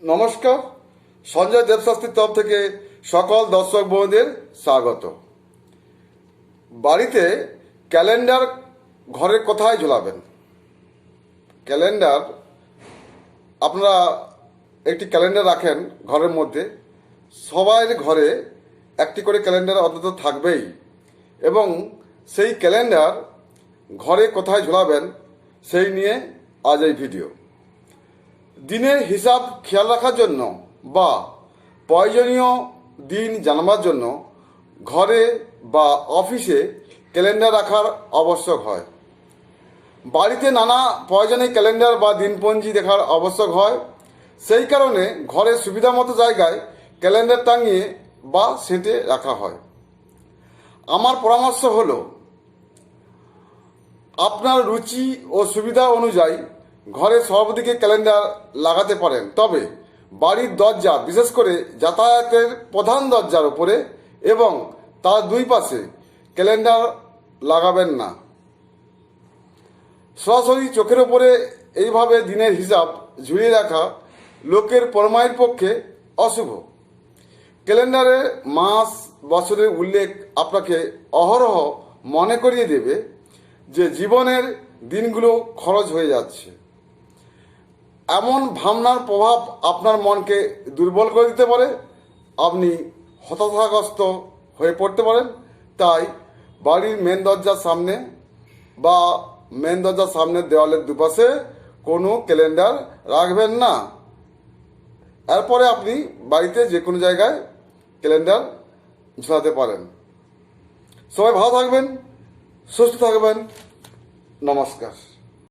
নমস্কার, সঞ্জয় দেবশাস্ত্রীর তরফ থেকে সকল দর্শক বন্ধুদের স্বাগত। বাড়িতে ক্যালেন্ডার ঘরে কোথায় ঝোলাবেন? ক্যালেন্ডার আপনারা একটি ক্যালেন্ডার রাখেন ঘরের মধ্যে, সবার ঘরে একটি করে ক্যালেন্ডার অন্তত থাকবেই, এবং সেই ক্যালেন্ডার ঘরে কোথায় ঝোলাবেন সেই নিয়ে আজ এই ভিডিও। দিনের হিসাব খেয়াল রাখার জন্য বা প্রয়োজনীয় দিন জানবার জন্য ঘরে বা অফিসে ক্যালেন্ডার রাখার আবশ্যক হয়। বাড়িতে নানা প্রয়োজনে ক্যালেন্ডার বা দিনপঞ্জি দেখার আবশ্যক হয়। সেই কারণে ঘরের সুবিধা মতো জায়গায় ক্যালেন্ডার টাঙিয়ে বা সেঁটে রাখা হয়। আমার পরামর্শ হলো, আপনার রুচি ও সুবিধা অনুযায়ী ঘরে সবদিকে ক্যালেন্ডার লাগাতে পারেন, তবে বাড়ির দরজা, বিশেষ করে যাতায়াতের প্রধান দরজার উপরে এবং তার দুই পাশে ক্যালেন্ডার লাগাবেন না। সরাসরি চোখের ওপরে এইভাবে দিনের হিসাব ঝুলিয়ে রাখা লোকের পরমায়ের পক্ষে অশুভ। ক্যালেন্ডারে মাস বছরের উল্লেখ আপনাকে অহরহ মনে করিয়ে দেবে যে জীবনের দিনগুলো খরচ হয়ে যাচ্ছে। এমন ভাবনার প্রভাব আপনার মনকে দুর্বল করে দিতে পারে, আপনি হতাশাগ্রস্ত হয়ে পড়তে পারেন। তাই বাড়ির মেন দরজার সামনে বা মেন দরজার সামনের দেওয়ালের দুপাশে কোনো ক্যালেন্ডার রাখবেন না। এরপরে আপনি বাড়িতে যে কোনো জায়গায় ক্যালেন্ডার ঝোলাতে পারেন। সবাই ভালো থাকবেন, সুস্থ থাকবেন। নমস্কার।